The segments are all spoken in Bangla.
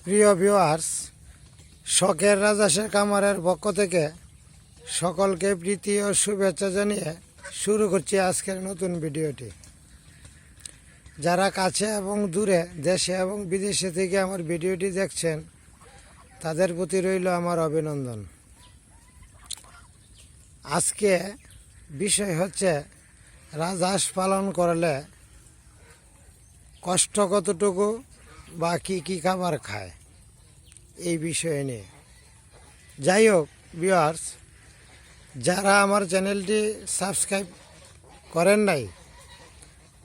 প্রিয় ভিউয়ার্স, শখের রাজহাঁসের খামারের পক্ষ থেকে সকলকে প্রীতি ও শুভেচ্ছা জানিয়ে শুরু করছি আজকের নতুন ভিডিওটি। যারা কাছে এবং দূরে, দেশে এবং বিদেশে থেকে আমার ভিডিওটি দেখছেন, তাদের প্রতি রইল আমার অভিনন্দন। আজকে বিষয় হচ্ছে রাজহাঁস পালন করলে কষ্ট কতটুকু বা কী কী খাবার খায়, এই বিষয়ে নিয়ে। যাই হোক ভিউয়ার্স, যারা আমার চ্যানেলটি সাবস্ক্রাইব করেন নাই,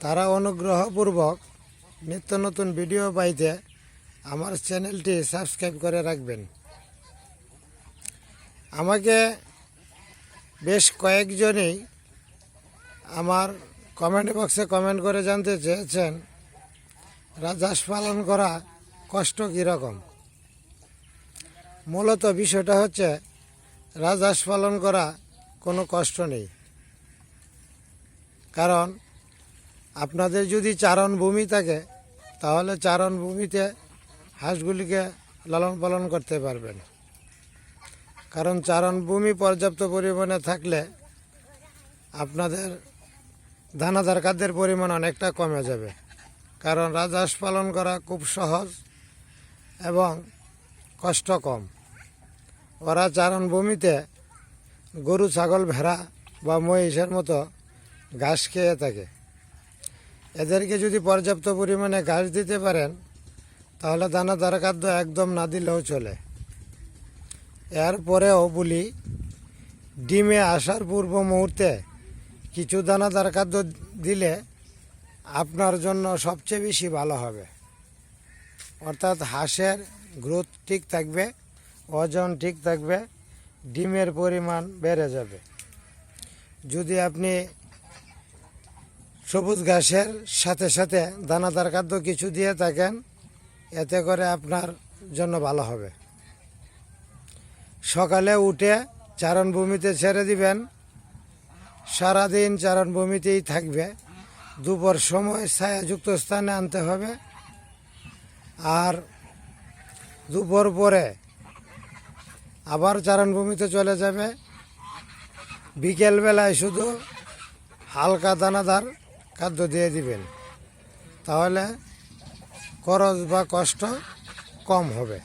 তারা অনুগ্রহপূর্বক নিত্য নতুন ভিডিও পাইতে আমার চ্যানেলটি সাবস্ক্রাইব করে রাখবেন। আমাকে বেশ কয়েকজনই আমার কমেন্ট বক্সে কমেন্ট করে জানতে চেয়েছেন রাজহাঁস পালন করা কষ্ট কীরকম। মূলত বিষয়টা হচ্ছে রাজহাঁস পালন করা কোনো কষ্ট নেই। কারণ আপনাদের যদি চারণভূমি থাকে, তাহলে চারণভূমিতে হাঁসগুলিকে লালন পালন করতে পারবেন। কারণ চারণভূমি পর্যাপ্ত পরিমাণে থাকলে আপনাদের দানাদার খাদ্যের পরিমাণ অনেকটা কমে যাবে। কারণ রাজহাঁস পালন করা খুব সহজ এবং কষ্ট কম। ওরা চারণভূমিতে গরু, ছাগল, ভেড়া বা মহিষের মতো ঘাস খেয়ে থাকে। এদেরকে যদি পর্যাপ্ত পরিমাণে ঘাস দিতে পারেন, তাহলে দানাদার খাদ্য একদম না দিলেও চলে। এরপরেও বলি, ডিমে আসার পূর্ব মুহূর্তে কিছু দানাদার খাদ্য দিলে আপনার জন্য সবচেয়ে বেশি ভালো হবে। অর্থাৎ হাঁসের গ্রোথ ঠিক থাকবে, ওজন ঠিক থাকবে, ডিমের পরিমাণ বেড়ে যাবে। যদি আপনি সবুজ ঘাসের সাথে সাথে দানাদার খাদ্য কিছু দিয়ে থাকেন, এতে করে আপনার জন্য ভালো হবে। সকালে উঠে চারণভূমিতে ছেড়ে দিবেন, সারাদিন চারণভূমিতেই থাকবে। দুপুর সময় ছায়াযুক্ত স্থানে আনতে হবে। আর দুপুর পরে আবার চারণভূমিতে চলে যাবে। বিকেলবেলায় শুধু হালকা দানাদার খাদ্য দিয়ে দিবেন, তাহলে খরচ বা কষ্ট কম হবে।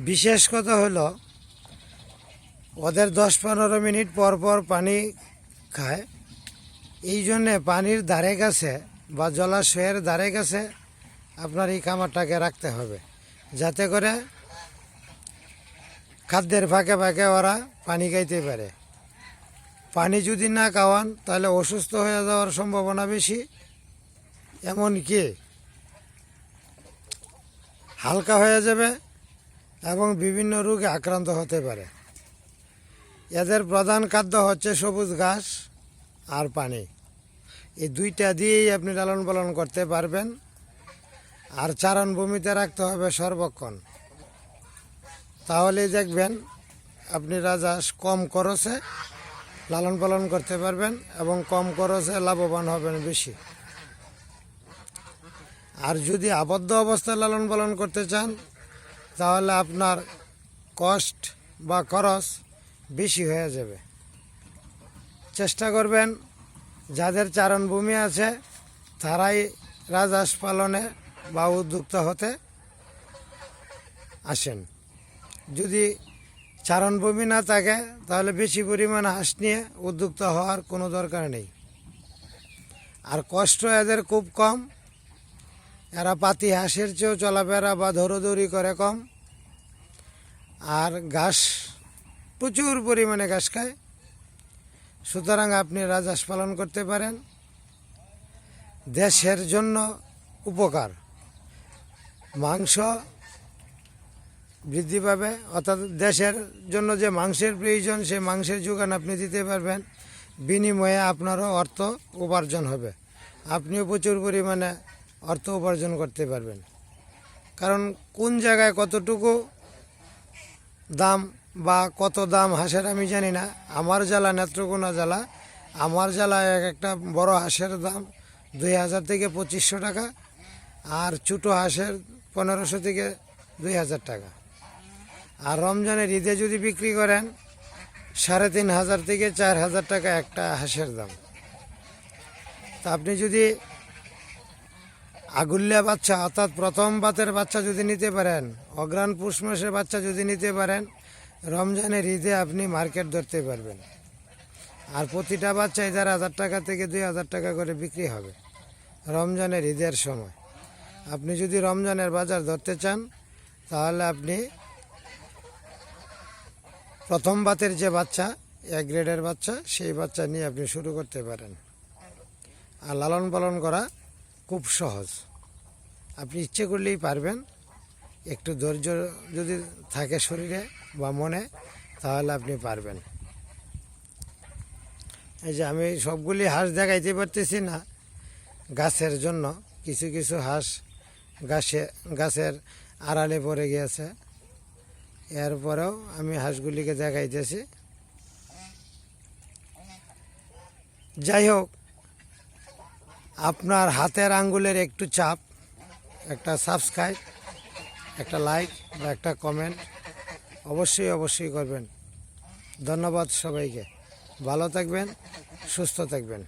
বিশেষ কথা হলো, ওদের 10-15 মিনিট পর পর পানি খায়। এই জন্যে পানির ধারে কাছে বা জলাশয়ের ধারে কাছে আপনার এই খামারটাকে রাখতে হবে, যাতে করে খাদ্যের ফাঁকে ফাঁকে ওরা পানি খাইতে পারে। পানি যদি না খাওয়ান, তাহলে অসুস্থ হয়ে যাওয়ার সম্ভাবনা বেশি। এমনকি হালকা হয়ে যাবে এবং বিভিন্ন রোগে আক্রান্ত হতে পারে। এদের প্রধান খাদ্য হচ্ছে সবুজ ঘাস আর পানি। এই দুইটা দিয়েই আপনি লালন পালন করতে পারবেন। আর চারণভূমিতে রাখতে হবে সর্বক্ষণ। তাহলেই দেখবেন আপনি রাজহাঁস কম খরচে লালন পালন করতে পারবেন এবং কম খরচে লাভবান হবেন বেশি। আর যদি আবদ্ধ অবস্থায় লালন পালন করতে চান, তাহলে আপনার কষ্ট বা খরচ বেশি হয়ে যাবে। চেষ্টা করবেন যাদের চারণভূমি আছে তারাই রাজহাঁস পালনে বা উদ্যোক্তা হতে আসেন। যদি চারণভূমি না থাকে, তাহলে বেশি পরিমাণ হাঁস নিয়ে উদ্যোক্তা হওয়ার কোনো দরকার নেই। আর কষ্ট এদের খুব কম। এরা পাতি হাঁসের চেয়েও চলাফেরা বা দৌড়দৌড়ি করে কম। আর ঘাস, প্রচুর পরিমাণে ঘাস খায়। সুতরাং আপনি রাজহাঁস পালন করতে পারেন। দেশের জন্য উপকার, মাংস বৃদ্ধি পাবে। অর্থাৎ দেশের জন্য যে মাংসের প্রয়োজন, সেই মাংসের যোগান আপনি দিতে পারবেন। বিনিময়ে আপনারও অর্থ উপার্জন হবে। আপনিও প্রচুর পরিমাণে অর্থ উপার্জন করতে পারবেন। কারণ কোন জায়গায় কতটুকু দাম বা কত দাম হাঁসের আমি জানি না। আমার জেলা নেত্রকোনা জেলা, আমার জেলায় একটা বড় হাঁসের দাম 2000 থেকে 2500 টাকা। আর ছোটো হাঁসের 1500 থেকে 2000 টাকা। আর রমজানের ঈদে যদি বিক্রি করেন 3500 থেকে 4000 টাকা একটা হাঁসের দাম। তা আপনি যদি আগুল্লা বাচ্চা অর্থাৎ প্রথম বাতের বাচ্চা যদি নিতে পারেন, অগ্রহায়ণ পুষ মাসের বাচ্চা যদি নিতে পারেন, রমজানের ঈদে আপনি মার্কেট ধরতে পারবেন। আর প্রতিটা বাচ্চা 1000 টাকা থেকে 2000 টাকা করে বিক্রি হবে রমজানের ঈদের সময়। আপনি যদি রমজানের বাজার ধরতে চান তাহলে আপনি প্রথম বাতের যে বাচ্চা, এক গ্রেডের বাচ্চা, সেই বাচ্চা নিয়ে আপনি শুরু করতে পারেন। আর লালন পালন করা খুব সহজ, আপনি ইচ্ছে করলেই পারবেন। একটু ধৈর্য যদি থাকে শরীরে বা মনে, তাহলে আপনি পারবেন। এই যে আমি সবগুলি হাঁস দেখাইতে পারতেছি না গাছের জন্য, কিছু কিছু হাঁস গাছের আড়ালে পড়ে গিয়েছে। এরপরেও আমি হাঁসগুলিকে দেখাইতেছি। যাই হোক, আপনার হাতের আঙ্গুলের একটু চাপ, একটা সাবস্ক্রাইব, একটা লাইক বা একটা কমেন্ট অবশ্যই করবেন। ধন্যবাদ সবাইকে। ভালো থাকবেন, সুস্থ থাকবেন।